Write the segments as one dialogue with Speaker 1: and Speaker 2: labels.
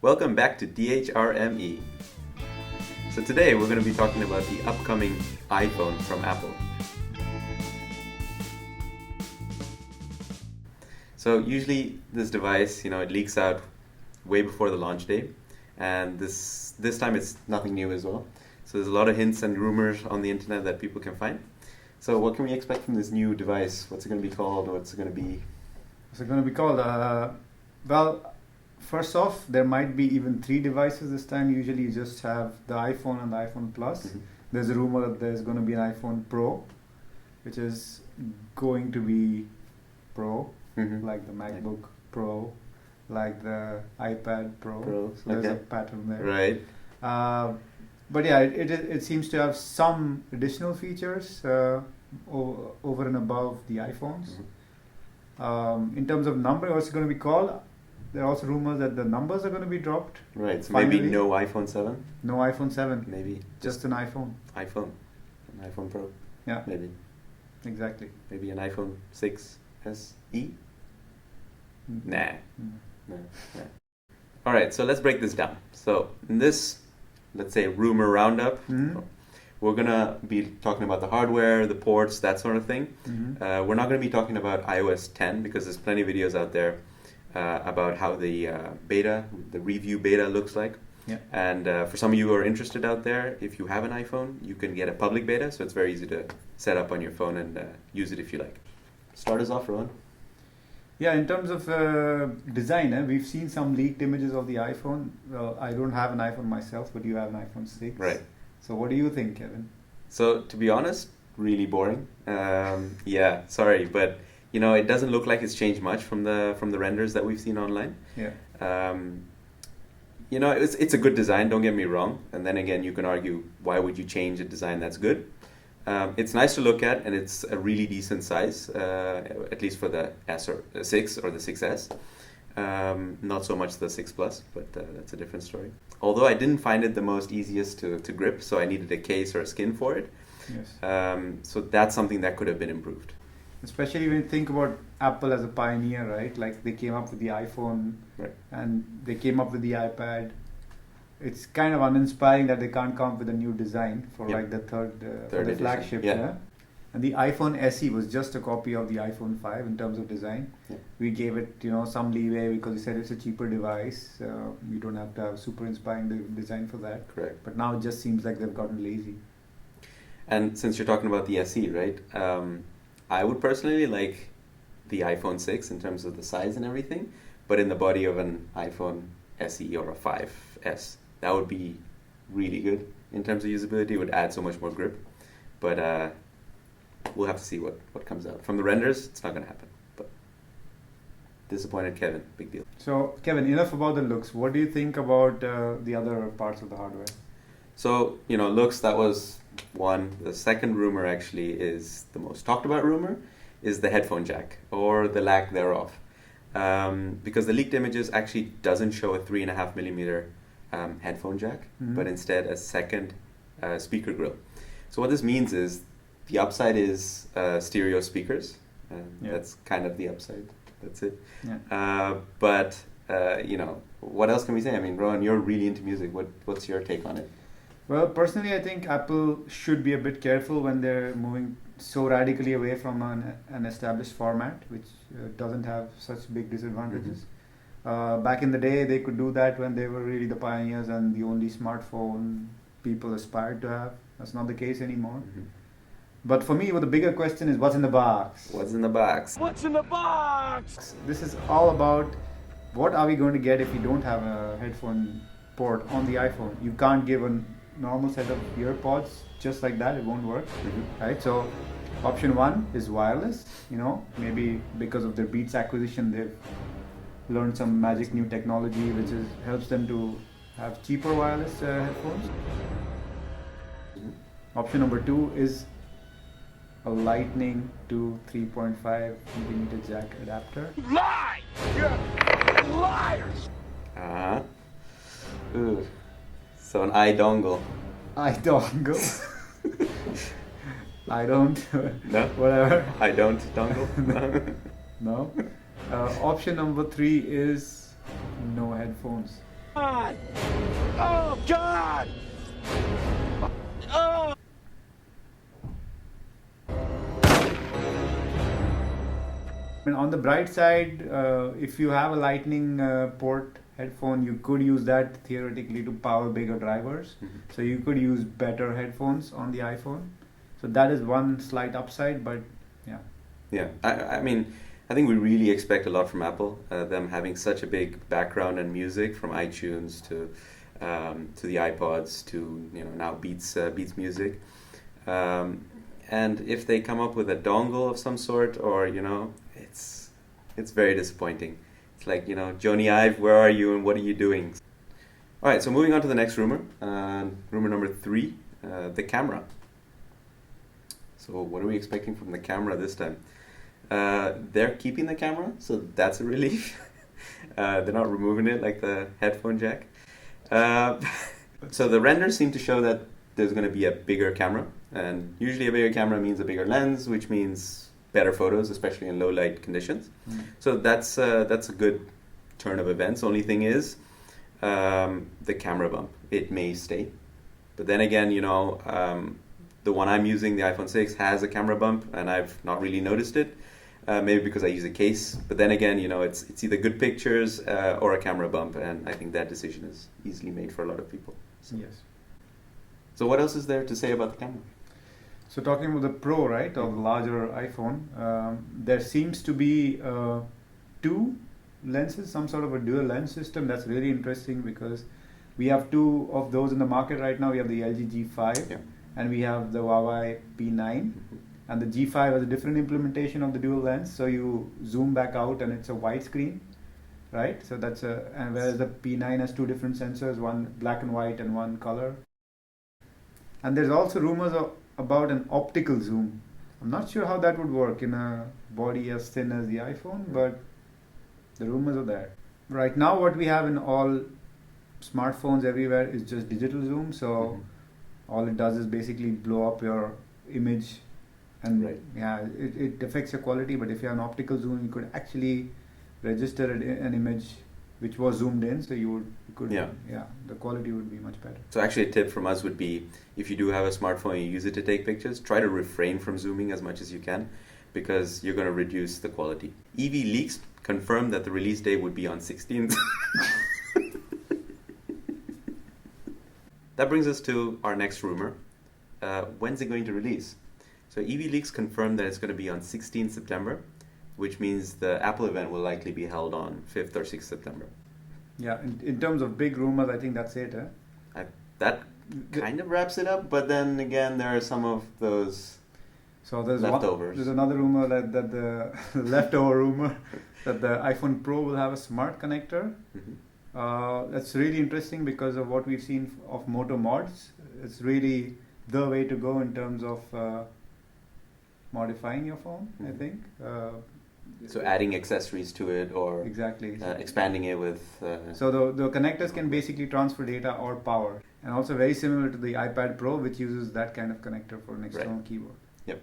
Speaker 1: Welcome back to DHRME. So today we're going to be talking about the upcoming iPhone from Apple. So usually this device, it leaks out way before the launch day, and this time it's nothing new as well. So there's a lot of hints and rumors on the internet that people can find. So what can we expect from this new device? What's it going to be called? What's it going to be?
Speaker 2: What's it going to be called? Well, first off, there might be even 3 devices this time. Usually you just have the iPhone and the iPhone Plus.
Speaker 1: Mm-hmm.
Speaker 2: There's a rumor that there's going to be an iPhone Pro, which is going to be Pro, like the MacBook Pro, like the iPad Pro. So there's a pattern there.
Speaker 1: Right.
Speaker 2: But yeah, it seems to have some additional features over and above the iPhones. In terms of number, what's it going to be called? There are also rumors that the numbers are going to be dropped.
Speaker 1: Right, so
Speaker 2: finally.
Speaker 1: maybe no iPhone 7?
Speaker 2: No iPhone 7.
Speaker 1: Maybe.
Speaker 2: Just an iPhone.
Speaker 1: An iPhone Pro.
Speaker 2: Yeah.
Speaker 1: Maybe.
Speaker 2: Exactly.
Speaker 1: Maybe an iPhone 6 SE? Nah. No. Alright, so let's break this down. So in this, let's say, rumor roundup, we're going to be talking about the hardware, the ports, that sort of thing. We're not going to be talking about iOS 10 because there's plenty of videos out there about how the review beta looks like.
Speaker 2: Yeah.
Speaker 1: And for some of you who are interested out there, if you have an iPhone, you can get a public beta, so it's very easy to set up on your phone and use it if you like. Start us off, Rohan.
Speaker 2: Yeah, in terms of design, we've seen some leaked images of the iPhone. Well, I don't have an iPhone myself, but you have an iPhone 6.
Speaker 1: Right.
Speaker 2: So what do you think, Kevin?
Speaker 1: So to be honest, really boring. Yeah, sorry, but it doesn't look like it's changed much from the renders that we've seen online.
Speaker 2: Yeah.
Speaker 1: It's a good design, don't get me wrong. And then again, you can argue, why would you change a design that's good? It's nice to look at, and it's a really decent size, at least for the S or the 6 or the 6S. Not so much the 6 Plus, but that's a different story. Although I didn't find it the most easiest to grip, so I needed a case or a skin for it.
Speaker 2: Yes.
Speaker 1: So that's something that could have been improved.
Speaker 2: Especially when you think about Apple as a pioneer, right? Like they came up with the iPhone,
Speaker 1: right,
Speaker 2: and they came up with the iPad. It's kind of uninspiring that they can't come up with a new design for like the third for the
Speaker 1: edition.
Speaker 2: flagship. Yeah. And the iPhone SE was just a copy of the iPhone 5 in terms of design.
Speaker 1: Yeah.
Speaker 2: We gave it, some leeway because we said it's a cheaper device. You don't have to have super inspiring design for that.
Speaker 1: Correct.
Speaker 2: But now it just seems like they've gotten lazy.
Speaker 1: And since you're talking about the SE, right? I would personally like the iPhone 6 in terms of the size and everything, but in the body of an iPhone SE or a 5S. That would be really good in terms of usability. It would add so much more grip. But we'll have to see what comes out. From the renders, it's not going to happen. But disappointed Kevin, big deal.
Speaker 2: So, Kevin, enough about the looks. What do you think about the other parts of the hardware?
Speaker 1: So, looks, that was one. The second rumor actually is the most talked about rumor, is the headphone jack, or the lack thereof. Because the leaked images actually doesn't show a 3.5 millimeter headphone jack, but instead a second speaker grill. So what this means is the upside is stereo speakers. That's kind of the upside. That's it.
Speaker 2: Yeah.
Speaker 1: But what else can we say? I mean, Rohan, you're really into music. What's your take on it?
Speaker 2: Well, personally, I think Apple should be a bit careful when they're moving so radically away from an established format, which doesn't have such big disadvantages. Back in the day, they could do that when they were really the pioneers and the only smartphone people aspired to have. That's not the case anymore. But for me, the bigger question is, what's in the box?
Speaker 1: What's in the box?
Speaker 3: What's in the box?
Speaker 2: This is all about what are we going to get if you don't have a headphone port on the iPhone. You can't give a normal set of earpods just like that. It won't work. Right? So option 1 is wireless. Maybe because of their Beats acquisition, they've learned some magic new technology which helps them to have cheaper wireless headphones. Option number 2 is a Lightning to 3.5 millimeter jack adapter.
Speaker 3: Lie! You're liars!
Speaker 1: So an iDongle.
Speaker 2: iDongle. I don't.
Speaker 1: No?
Speaker 2: Whatever.
Speaker 1: I don't dongle?
Speaker 2: No. Option number 3 is no headphones.
Speaker 3: God! Oh, God! Oh!
Speaker 2: And on the bright side, if you have a lightning port headphone, you could use that theoretically to power bigger drivers.
Speaker 1: Mm-hmm.
Speaker 2: So you could use better headphones on the iPhone. So that is one slight upside, but yeah.
Speaker 1: Yeah, I mean, I think we really expect a lot from Apple. Them having such a big background in music, from iTunes to the iPods to now Beats Music, and if they come up with a dongle of some sort, or it's very disappointing. It's like Joni Ive, where are you and what are you doing? All right, so moving on to the next rumor, rumor number 3, the camera. So what are we expecting from the camera this time? They're keeping the camera, so that's a relief. They're not removing it like the headphone jack. So the renders seem to show that there's going to be a bigger camera, and usually a bigger camera means a bigger lens, which means better photos, especially in low light conditions. Mm. So that's a good turn of events. Only thing is the camera bump. It may stay, but then again, the one I'm using, the iPhone 6, has a camera bump, and I've not really noticed it. Maybe because I use a case. But then again, it's either good pictures or a camera bump, and I think that decision is easily made for a lot of people. So.
Speaker 2: Yes.
Speaker 1: So what else is there to say about the camera?
Speaker 2: So talking about the Pro, right, or the larger iPhone, there seems to be 2 lenses, some sort of a dual lens system. That's really interesting because we have 2 of those in the market right now. We have the LG G5. Yeah. And we have the Huawei P9, mm-hmm. And the G5 has a different implementation of the dual lens, so you zoom back out and it's a widescreen, right? So and whereas the P9 has 2 different sensors, one black and white and one color. And there's also rumors about an optical zoom. I'm not sure how that would work in a body as thin as the iPhone, but the rumors are there. Right now, what we have in all smartphones everywhere is just digital zoom, so. Mm-hmm. All it does is basically blow up your image, and right. Yeah, it affects your quality. But if you have an optical zoom, you could actually register an image which was zoomed in, so the quality would be much better.
Speaker 1: So actually, a tip from us would be, if you do have a smartphone and you use it to take pictures, try to refrain from zooming as much as you can, because you're going to reduce the quality. EVLEAKS confirmed that the release date would be on 16th. That brings us to our next rumor. When's it going to release? So EVLEAKS confirmed that it's going to be on 16th September, which means the Apple event will likely be held on 5th or 6th September.
Speaker 2: Yeah, in terms of big rumors, I think that's it.
Speaker 1: That kind of wraps it up, but then again, there are some of those leftovers.
Speaker 2: There's another rumor that the leftover rumor that the iPhone Pro will have a smart connector. Mm-hmm. That's really interesting because of what we've seen of Moto Mods. It's really the way to go in terms of modifying your phone, mm-hmm. I think.
Speaker 1: So adding accessories to it, or
Speaker 2: exactly
Speaker 1: expanding it with...
Speaker 2: So the connectors can basically transfer data or power. And also very similar to the iPad Pro, which uses that kind of connector for an external keyboard.
Speaker 1: Yep.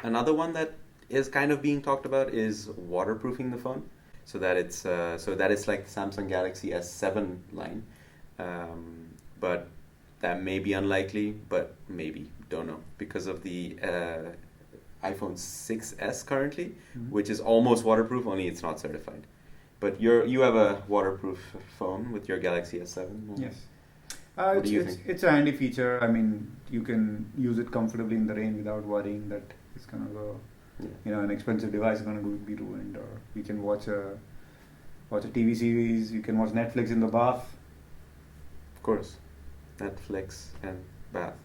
Speaker 1: Another one that is kind of being talked about is waterproofing the phone. So that it's like the Samsung Galaxy S7 line, but that may be unlikely, but maybe, don't know, because of the iPhone 6s currently, mm-hmm. which is almost waterproof, only it's not certified. But you have a waterproof phone with your Galaxy S7.
Speaker 2: Yes. It's a handy feature. I mean, you can use it comfortably in the rain without worrying that it's gonna go. Yeah. An expensive device is going to be ruined, or you can watch a TV series. You can watch Netflix in the bath.
Speaker 1: Of course, Netflix and bath.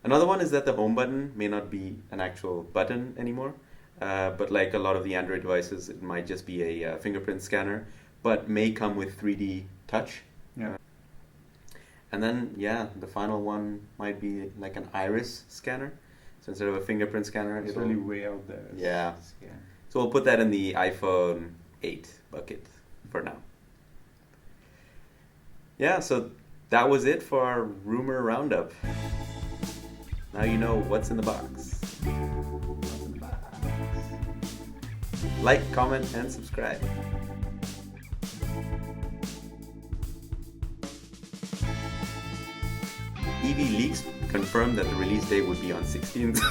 Speaker 1: Another one is that the home button may not be an actual button anymore, but like a lot of the Android devices, it might just be a fingerprint scanner, but may come with 3D touch.
Speaker 2: Yeah.
Speaker 1: And then, the final one might be like an iris scanner. So instead of a fingerprint scanner,
Speaker 2: it's really way out there.
Speaker 1: Yeah. So we'll put that in the iPhone 8 bucket for now. Yeah, so that was it for our rumor roundup. Now you know what's in the box. What's in the box? Like, comment, and subscribe. EVLEAKS confirmed that the release date would be on 16th.